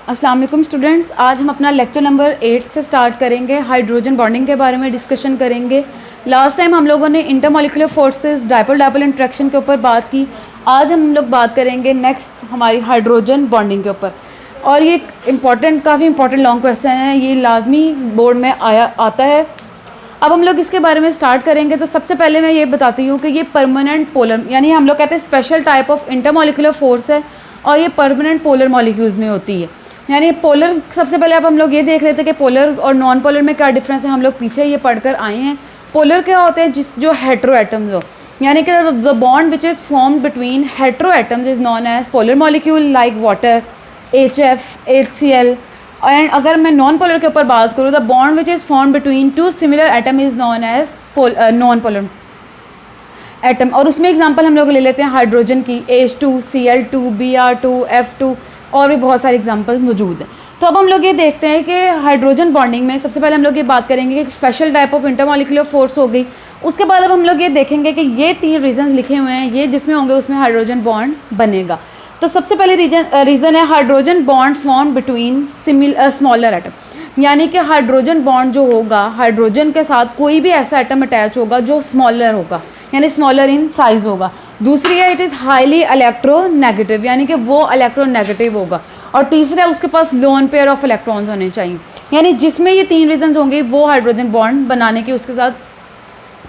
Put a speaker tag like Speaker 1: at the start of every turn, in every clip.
Speaker 1: अस्सलाम वालेकुम स्टूडेंट्स, आज हम अपना लेक्चर नंबर 8 से स्टार्ट करेंगे। हाइड्रोजन बॉन्डिंग के बारे में डिस्कशन करेंगे। लास्ट टाइम हम लोगों ने intermolecular forces, dipole dipole interaction के ऊपर बात की। आज हम लोग बात करेंगे नेक्स्ट हमारी हाइड्रोजन बॉन्डिंग के ऊपर। और ये काफ़ी इंपॉर्टेंट लॉन्ग क्वेश्चन है, ये लाजमी बोर्ड में आता है। अब हम लोग इसके बारे में स्टार्ट करेंगे। तो सबसे पहले मैं ये बताती हूँ कि ये परमानेंट पोलर, यानी हम लोग कहते हैं special type of intermolecular force है और ये परमानेंट पोलर मॉलिक्यूल्स में होती है। यानी पोलर, सबसे पहले अब हम लोग ये देख लेते हैं कि पोलर और नॉन पोलर में क्या डिफरेंस है। हम लोग पीछे ये पढ़कर आए हैं। पोलर क्या होते हैं, जो हेट्रो एटम्स हो, यानी कि the bond which is formed between hetero atoms is known as polar molecule like water, HF, HCl। And अगर मैं नॉन पोलर के ऊपर बात करूँ, the bond which is formed between two similar atom is known as non polar atom. और उसमें example हम लोग ले लेते हैं हाइड्रोजन की, H2, Cl2, Br2, F2, और भी बहुत सारे एग्जांपल्स मौजूद हैं। तो अब हम लोग ये देखते हैं कि हाइड्रोजन बॉन्डिंग में सबसे पहले हम लोग ये बात करेंगे कि special type of intermolecular force हो गई। उसके बाद अब हम लोग ये देखेंगे कि ये 3 रीजंस लिखे हुए हैं, ये जिसमें होंगे उसमें हाइड्रोजन बॉन्ड बनेगा। तो सबसे पहले रीज़न है hydrogen bond form between smaller atom, यानी कि हाइड्रोजन बॉन्ड जो होगा, हाइड्रोजन के साथ कोई भी ऐसा एटम अटैच होगा जो स्मॉलर होगा, यानी स्मॉलर इन साइज होगा। दूसरी है इट इज़ हाईली इलेक्ट्रोनेगेटिव, यानी कि वो इलेक्ट्रोनेगेटिव होगा। और तीसरा है उसके पास लोन पेयर ऑफ इलेक्ट्रॉन्स होने चाहिए, यानी जिसमें ये 3 रीजंस होंगे वो हाइड्रोजन बॉन्ड बनाने की उसके साथ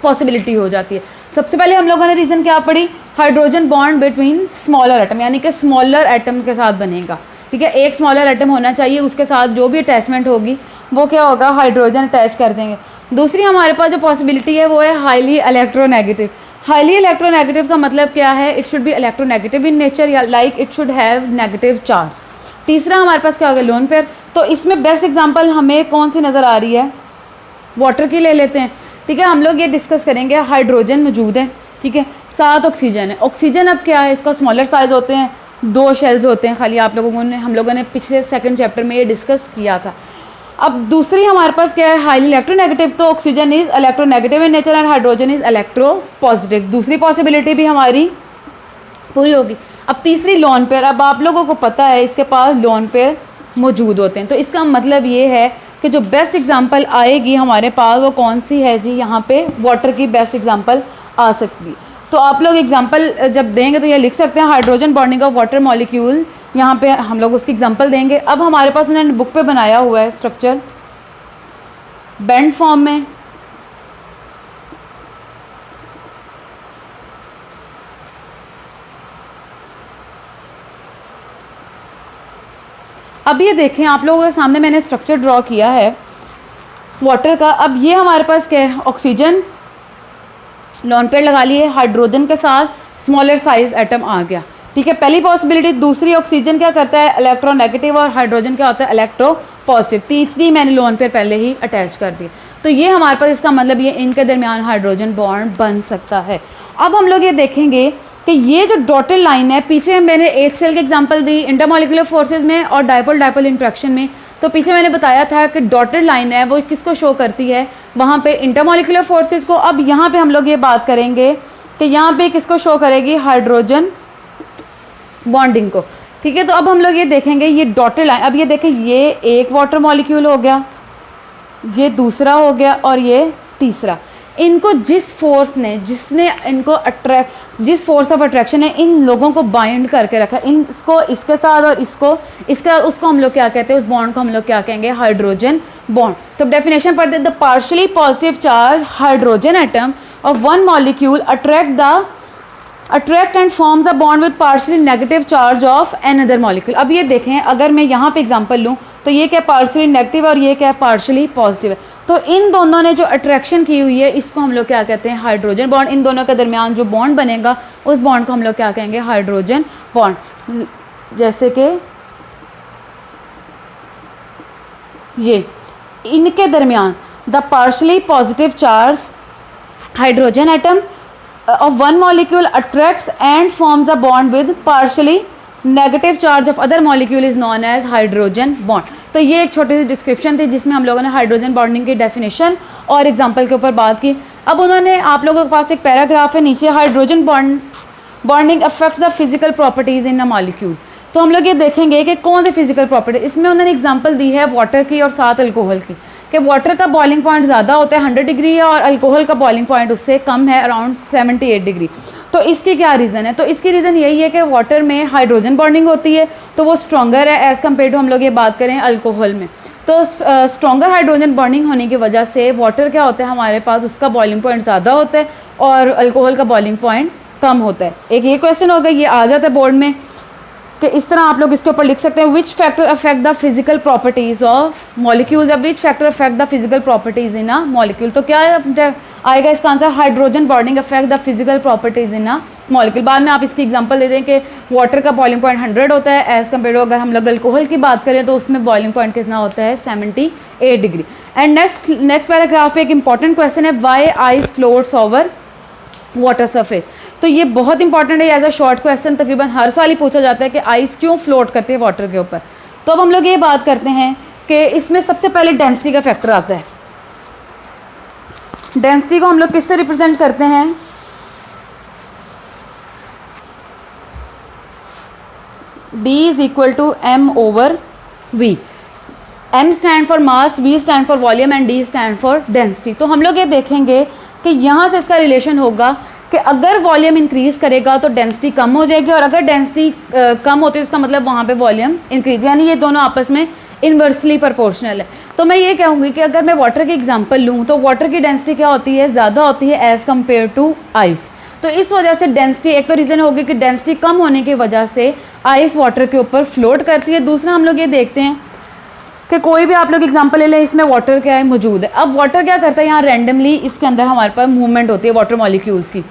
Speaker 1: पॉसिबिलिटी हो जाती है। सबसे पहले हम लोगों ने रीज़न क्या पढ़ी, hydrogen bond between smaller atom, यानी कि स्मॉलर एटम के साथ बनेगा। ठीक है, एक स्मॉलर एटम होना चाहिए, उसके साथ जो भी अटैचमेंट होगी वो क्या होगा, हाइड्रोजन अटैच कर देंगे। दूसरी हमारे पास जो पॉसिबिलिटी है वो है हाईली इलेक्ट्रोनेगेटिव। हाईली इलेक्ट्रोनेगेटिव का मतलब क्या है, it should be electronegative in nature, या like it should have negative charge. तीसरा हमारे पास क्या होगा, लोन पेयर। तो इसमें बेस्ट एग्जांपल हमें कौन सी नज़र आ रही है, वाटर की ले लेते हैं। ठीक है, हम लोग ये डिस्कस करेंगे, हाइड्रोजन मौजूद है, ठीक है, साथ ऑक्सीजन है। ऑक्सीजन अब क्या है, इसका स्मॉलर साइज होते हैं, 2 शेल्स होते हैं खाली। हम लोगों ने पिछले 2nd चैप्टर में ये डिस्कस किया था। अब दूसरी हमारे पास क्या है, हाईली इलेक्ट्रोनेगेटिव। तो oxygen is electronegative in nature and hydrogen is electro positive. दूसरी पॉसिबिलिटी भी हमारी पूरी होगी। अब तीसरी लोन पेयर। अब आप लोगों को पता है इसके पास लोन पेयर मौजूद होते हैं, तो इसका मतलब ये है कि जो बेस्ट एग्जांपल आएगी हमारे पास वो कौन सी है जी, यहाँ पे वाटर की बेस्ट एग्जांपल आ सकती है। तो आप लोग एग्जांपल जब देंगे तो ये लिख सकते हैं hydrogen bonding of water molecule, यहाँ पे हम लोग उसकी एग्जांपल देंगे। अब हमारे पास उन्होंने बुक पे बनाया हुआ है स्ट्रक्चर बेंड फॉर्म में। अब ये देखें, आप लोगों के सामने मैंने स्ट्रक्चर ड्रॉ किया है वाटर का। अब ये हमारे पास क्या है, ऑक्सीजन लॉन पेयर लगा लिए, हाइड्रोजन के साथ स्मॉलर साइज एटम आ गया। ठीक है, पहली पॉसिबिलिटी। दूसरी, ऑक्सीजन क्या करता है, इलेक्ट्रोनेगेटिव, और हाइड्रोजन क्या होता है, इलेक्ट्रो पॉजिटिव। तीसरी, मैंने लोन पेयर पहले ही अटैच कर दिया। तो ये हमारे पास, इसका मतलब ये इनके दरमियान हाइड्रोजन बॉन्ड बन सकता है। अब हम लोग ये देखेंगे कि ये जो डॉटेड लाइन है, पीछे मैंने HCl के एग्जांपल दी इंटरमॉलिक्यूलर फोर्सेस में और डायपोल डायपोल इंटरेक्शन में। तो पीछे मैंने बताया था कि डॉटेड लाइन है वो किसको शो करती है, वहाँ पे इंटरमॉलिक्यूलर फोर्सेस को। अब यहाँ पे हम लोग ये बात करेंगे कि यहाँ पे किसको शो करेगी, हाइड्रोजन बॉन्डिंग को। ठीक है, तो अब हम लोग ये देखेंगे ये डॉटेड लाइन। अब ये देखें, ये एक वाटर मॉलिक्यूल हो गया, ये दूसरा हो गया, और ये तीसरा। इनको जिस फोर्स ने, जिसने इनको जिस फोर्स ऑफ अट्रैक्शन है इन लोगों को बाइंड करके रखा, इसको इसके साथ और इसका उसको हम लोग क्या कहते हैं, उस बॉन्ड को हम लोग क्या कहेंगे, हाइड्रोजन बॉन्ड। तो डेफिनेशन पढ़ते हैं, the partially positive charge hydrogen atom of one molecule attract and forms a bond with partially negative charge of another molecule. अब ये देखें, अगर मैं यहाँ पे एग्जांपल लूँ तो ये क्या पार्शियली नेगेटिव और ये क्या पार्शियली पॉजिटिव है। तो इन दोनों ने जो अट्रैक्शन की हुई है इसको हम लोग क्या कहते हैं, हाइड्रोजन बॉन्ड। इन दोनों के दरमियान जो बॉन्ड बनेगा उस बॉन्ड को हम लोग क्या कहेंगे, हाइड्रोजन बॉन्ड। जैसे कि ये इनके दरमियान the partially positive charge hydrogen atom of one molecule attracts and forms a bond with partially negative charge of other molecule is known as hydrogen bond। तो ये एक छोटी सी डिस्क्रिप्शन थी जिसमें हम लोगों ने हाइड्रोजन बॉन्डिंग की डेफिनेशन और एग्जांपल के ऊपर बात की। अब उन्होंने, आप लोगों के पास एक पैराग्राफ है नीचे, hydrogen bonding affects the physical properties in a molecule. तो हम लोग ये देखेंगे कि कौन सी फिजिकल प्रॉपर्टी, इसमें उन्होंने एग्जांपल दी है वाटर की और साथ अल्कोहल की, कि वाटर का बॉइलिंग पॉइंट ज़्यादा होता है 100 डिग्री है और अल्कोहल का बॉइलिंग पॉइंट उससे कम है अराउंड 78 डिग्री। तो इसकी क्या रीज़न है? तो इसकी रीज़न यही है कि वाटर में हाइड्रोजन बॉन्डिंग होती है तो वो स्ट्रॉन्गर है एज़ कम्पेयर टू हम लोग ये बात करें अल्कोहल में। तो स्ट्रॉन्गर हाइड्रोजन बॉन्डिंग होने की वजह से वाटर क्या होता है हमारे पास, उसका बॉइलिंग पॉइंट ज़्यादा होता है और अल्कोहल का बॉइलिंग पॉइंट कम होता है। एक ये क्वेश्चन होगा, ये आ जाता है बोर्ड में कि इस तरह आप लोग इसके ऊपर लिख सकते हैं, which factor affect the physical properties of molecules, या which factor affect the physical properties in a molecule. तो क्या आएगा इसका answer, hydrogen bonding affect the physical properties in a molecule. बाद में आप इसकी एग्जांपल दे दें कि वाटर का बॉइलिंग पॉइंट 100 होता है एज कम्पेयर टू अगर हम लोग अल्कोहल की बात करें तो उसमें बॉइलिंग पॉइंट कितना होता है 78 डिग्री। एंड नेक्स्ट पैराग्राफ पे एक इंपॉर्टेंट क्वेश्चन है, why ice floats over water surface. तो ये बहुत इंपॉर्टेंट है, एज अ शॉर्ट क्वेश्चन तकरीबन हर साल ही पूछा जाता है कि आइस क्यों फ्लोट करती है वाटर के ऊपर। तो अब हम लोग ये बात करते हैं कि इसमें सबसे पहले डेंसिटी का फैक्टर आता है। डेंसिटी को हम लोग किससे रिप्रेजेंट करते हैं, D is equal to m/v। m stand for mass, v stand for volume and d stand for density. तो हम लोग ये देखेंगे कि यहाँ से इसका रिलेशन होगा कि अगर वॉल्यूम इंक्रीज करेगा तो डेंसिटी कम हो जाएगी और अगर डेंसिटी कम होती है उसका मतलब वहाँ पे वॉल्यूम इंक्रीज, यानी ये दोनों आपस में इन्वर्सली प्रोपोर्शनल है। तो मैं ये कहूँगी कि अगर मैं वाटर की एग्जांपल लूँ तो वाटर की डेंसिटी क्या होती है, ज़्यादा होती है एज़ कम्पेयर टू आइस। तो इस वजह से डेंसिटी, एक तो रीज़न होगी कि डेंसिटी कम होने की वजह से आइस वाटर के ऊपर फ्लोट करती है। दूसरा हम लोग ये देखते हैं कि कोई भी आप लोग एग्जांपल ले लें, इसमें वाटर क्या है मौजूद है। अब वाटर क्या करता है, यहाँ रैंडमली इसके अंदर हमारे पास मूवमेंट होती है वाटर मॉलिक्यूल्स की,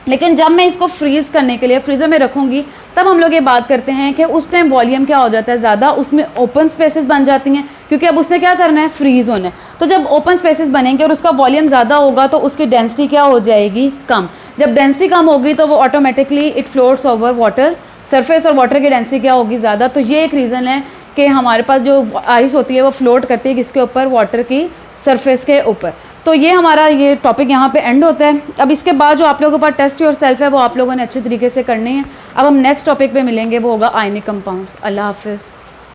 Speaker 1: लेकिन जब मैं इसको फ्रीज़ करने के लिए फ्रीज़र में रखूँगी तब हम लोग ये बात करते हैं कि उस टाइम वॉल्यूम क्या हो जाता है ज़्यादा, उसमें ओपन स्पेसेस बन जाती हैं क्योंकि अब उसने क्या करना है, फ्रीज़ होना है। तो जब ओपन स्पेसेस बनेंगे और उसका वॉल्यूम ज़्यादा होगा तो उसकी डेंसिटी क्या हो जाएगी, कम। जब डेंसिटी कम होगी तो वो automatically it floats over water surface और वाटर की डेंसिटी क्या होगी, ज़्यादा। तो ये एक रीज़न है कि हमारे पास जो आइस होती है वो फ्लोट करती है किसके ऊपर, वाटर की सरफेस के ऊपर। तो ये हमारा ये टॉपिक यहाँ पे एंड होता है। अब इसके बाद जो आप लोगों के पास टेस्ट योर सेल्फ है वो आप लोगों ने अच्छे तरीके से करनी है। अब हम नेक्स्ट टॉपिक पे मिलेंगे, वो होगा आयनिक कंपाउंड्स। अल्लाह हाफिज़।